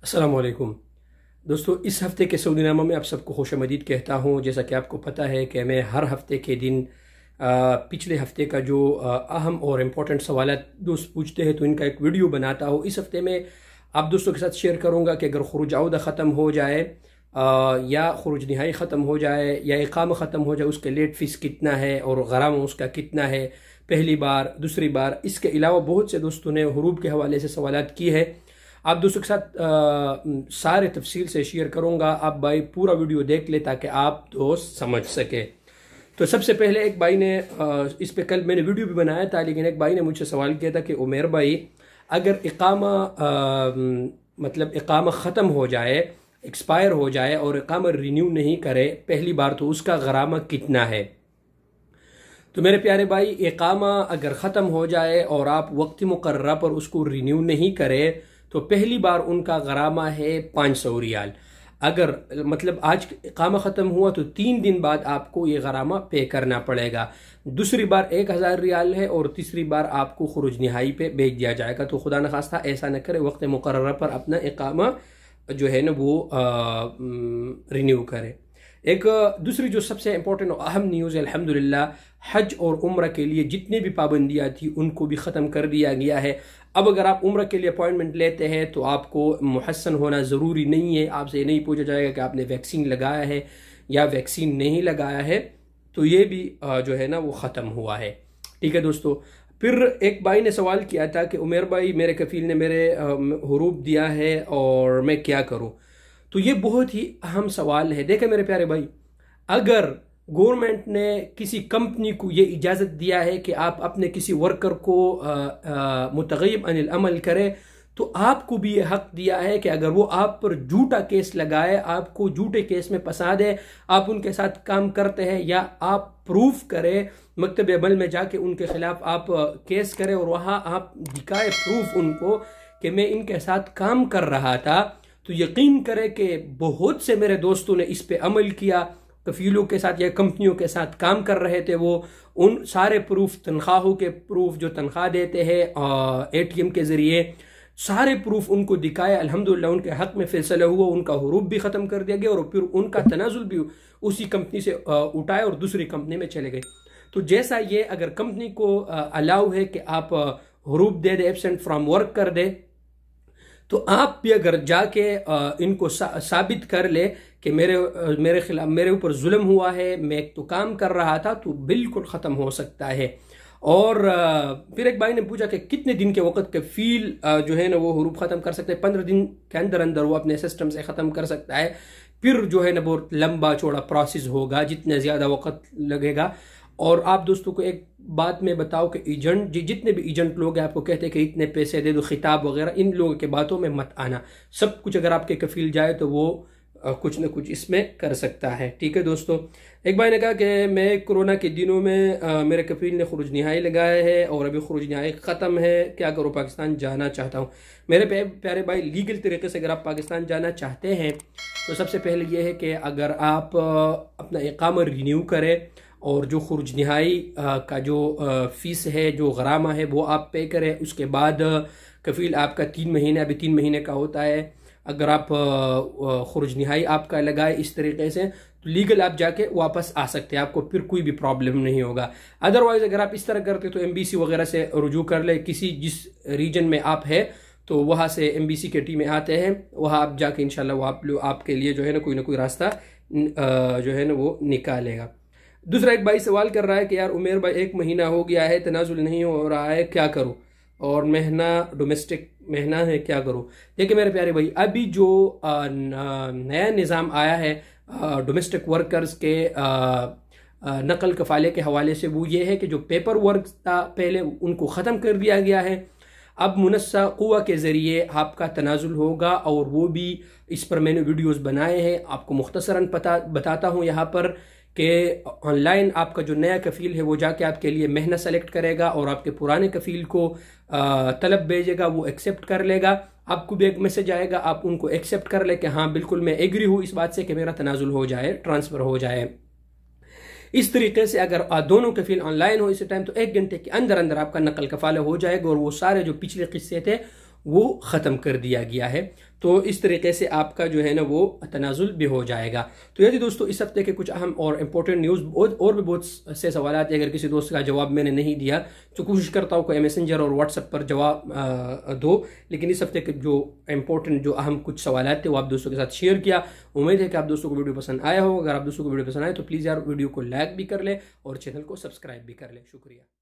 अस्सलाम वालेकुम दोस्तों, इस हफ्ते के सऊदीनामा में आप सबको खुशामदीद कहता हूँ। जैसा कि आपको पता है कि मैं हर हफ्ते के दिन पिछले हफ्ते का जो अहम और इम्पोर्टेंट सवाल दोस्त पूछते हैं तो इनका एक वीडियो बनाता हूँ। इस हफ्ते में आप दोस्तों के साथ शेयर करूँगा कि अगर खुरूज औदा ख़त्म हो जाए या खुरूज निहाई ख़त्म हो जाए या इकामा ख़त्म हो जाए, उसके लेट फ़ीस कितना है और गरामा उसका कितना है, पहली बार दूसरी बार। इसके अलावा बहुत से दोस्तों ने हुरूब के हवाले से सवालात की है। आप दोस्तों के साथ सारे तफसील से शेयर करूंगा। आप भाई पूरा वीडियो देख ले ताकि आप दोस्त समझ सके। तो सबसे पहले एक भाई ने इस पे कल मैंने वीडियो भी बनाया था, लेकिन एक भाई ने मुझसे सवाल किया था कि उमेर भाई, अगर इकामा मतलब इकामा ख़त्म हो जाए, एक्सपायर हो जाए और इकामा रिन्यू नहीं करे पहली बार, तो उसका गरामा कितना है। तो मेरे प्यारे भाई, इकामा अगर ख़त्म हो जाए और आप वक्त मुकर्रर पर उसको रिन्यू नहीं करें तो पहली बार उनका गरामा है 500 रियाल। अगर मतलब आज इकामा ख़त्म हुआ तो 3 दिन बाद आपको ये गरामा पे करना पड़ेगा। दूसरी बार 1000 रियाल है और तीसरी बार आपको खुरूज निहाई पे भेज दिया जाएगा। तो खुदा न खास्ता ऐसा न करे, वक्त मुकर्रर पर अपना इकामा जो है ना वो रिन्यू करे। एक दूसरी जो सबसे इंपॉर्टेंट और अहम न्यूज़ है, अल्हम्दुलिल्लाह हज और उम्र के लिए जितनी भी पाबंदियाँ थी उनको भी ख़त्म कर दिया गया है। अब अगर आप उम्र के लिए अपॉइंटमेंट लेते हैं तो आपको मुहस्सन होना ज़रूरी नहीं है। आपसे ये नहीं पूछा जाएगा कि आपने वैक्सीन लगाया है या वैक्सीन नहीं लगाया है। तो ये भी जो है ना वो ख़त्म हुआ है। ठीक है दोस्तों। फिर एक भाई ने सवाल किया था कि उमेर भाई, मेरे कफील ने मेरे हुरूब दिया है और मैं क्या करूँ। तो ये बहुत ही अहम सवाल है। देखें मेरे प्यारे भाई, अगर गवर्नमेंट ने किसी कंपनी को ये इजाज़त दिया है कि आप अपने किसी वर्कर को मुतग़य्यब अनिल अमल करें, तो आपको भी ये हक दिया है कि अगर वो आप पर झूठा केस लगाए, आपको झूठे केस में फंसा दे, आप उनके साथ काम करते हैं, या आप प्रूफ करें मकतब अमल में जाके उनके खिलाफ आप केस करें और वहाँ आप दिखाए प्रूफ उनको कि मैं इनके साथ काम कर रहा था, तो यकीन करें कि बहुत से मेरे दोस्तों ने इस पे अमल किया। कफीलों के साथ या कंपनियों के साथ काम कर रहे थे, वो उन सारे प्रूफ, तनख्वाहों के प्रूफ जो तनख्वाह देते हैं ATM के ज़रिए, सारे प्रूफ उनको दिखाए। अल्हम्दुलिल्लाह उनके हक में फैसला हुआ, उनका हुरूब भी ख़त्म कर दिया गया और फिर उनका तनाजुल भी उसी कंपनी से उठाए और दूसरी कंपनी में चले गए। तो जैसा ये अगर कंपनी को अलाउ है कि आप हुरूब दे दे, एब्सेंट फ्रॉम वर्क कर दे, तो आप भी अगर जाके इनको साबित कर ले कि मेरे खिलाफ, मेरे ऊपर जुल्म हुआ है, मैं एक तो काम कर रहा था, तो बिल्कुल ख़त्म हो सकता है। और फिर एक भाई ने पूछा कि कितने दिन के वक्त के फील जो है ना वो हुरूब ख़त्म कर सकते हैं। 15 दिन के अंदर अंदर वो अपने सिस्टम से ख़त्म कर सकता है। फिर जो है ना बहुत लंबा चौड़ा प्रोसेस होगा, जितने ज़्यादा वक्त लगेगा। और आप दोस्तों को एक बात मैं बताऊं कि एजेंट, जितने भी एजेंट लोग हैं आपको कहते हैं कि इतने पैसे दे दो, खिताब वगैरह, इन लोगों के बातों में मत आना। सब कुछ अगर आपके कफील जाए तो वो कुछ न कुछ इसमें कर सकता है। ठीक है दोस्तों। एक भाई ने कहा कि मैं कोरोना के दिनों में मेरे कफील ने खुरूज निहाई लगाया है और अभी खुरूज निहाई ख़त्म है, क्या करूँ, पाकिस्तान जाना चाहता हूँ। मेरे प्यारे भाई, लीगल तरीके से अगर आप पाकिस्तान जाना चाहते हैं तो सबसे पहले ये है कि अगर आप अपना इकामा रिन्यू करें और जो खुरूज निहाई का जो फ़ीस है, जो गरामा है, वो आप पे करें। उसके बाद कफील आपका 3 महीने, अभी 3 महीने का होता है। अगर आप खुरूज निहाई आपका लगाए इस तरीके से, तो लीगल आप जाके वापस आ सकते हैं, आपको फिर कोई भी प्रॉब्लम नहीं होगा। अदरवाइज अगर आप इस तरह करते तो MBC वगैरह से रुजू कर ले। किसी जिस रीजन में आप है तो वहाँ से MBC के टीमें आते हैं, वहाँ आप जाके इंशाल्लाह वो आपके लिए जो है ना कोई रास्ता जो है ना वो निकालेगा। दूसरा एक भाई सवाल कर रहा है कि यार उमेर भाई, 1 महीना हो गया है, तनाजुल नहीं हो रहा है, क्या करूं, और महीना डोमेस्टिक महीना है, क्या करूं। देखिए मेरे प्यारे भाई, अभी जो नया निज़ाम आया है डोमेस्टिक वर्कर्स के नकल कफ़ाले के हवाले से, वो ये है कि जो पेपर वर्क था पहले उनको ख़त्म कर दिया गया है। अब मुनस्सा कुव्वा के ज़रिए आपका तनाजुल होगा, और वो भी इस पर मैंने वीडियोस बनाए हैं। आपको मुख्तसरन बताता हूँ यहाँ पर कि ऑनलाइन आपका जो नया कफील है वो जाके आपके लिए महीना सेलेक्ट करेगा और आपके पुराने कफील को तलब भेजेगा, वो एक्सेप्ट कर लेगा। आपको भी एक मैसेज आएगा, आप उनको एक्सेप्ट कर ले कि हाँ बिल्कुल मैं एग्री हूँ इस बात से कि मेरा तनाजुल हो जाए, ट्रांसफ़र हो जाए। इस तरीके से अगर दोनों कफील ऑनलाइन हो इसी टाइम, तो 1 घंटे के अंदर अंदर आपका नकल कफाला हो जाएगा और वो सारे जो पिछले किस्से थे वो ख़त्म कर दिया गया है। तो इस तरीके से आपका जो है ना वो तनाजुल भी हो जाएगा। तो यदि दोस्तों इस हफ्ते के कुछ अहम और इम्पोर्टेंट न्यूज़ और भी बहुत से सवाल हैं, अगर किसी दोस्त का जवाब मैंने नहीं दिया तो कोशिश करता हूँ कि मैसेंजर और व्हाट्सएप पर जवाब दो। लेकिन इस हफ्ते के जो इम्पोर्टेंट जो अहम कुछ सवाल थे वो आप दोस्तों के साथ शेयर किया। उम्मीद है कि आप दोस्तों को वीडियो पसंद आया हो। अगर आप दोस्तों को वीडियो पसंद आए तो प्लीज़ यार वीडियो को लाइक भी कर ले और चैनल को सब्सक्राइब भी कर ले। शुक्रिया।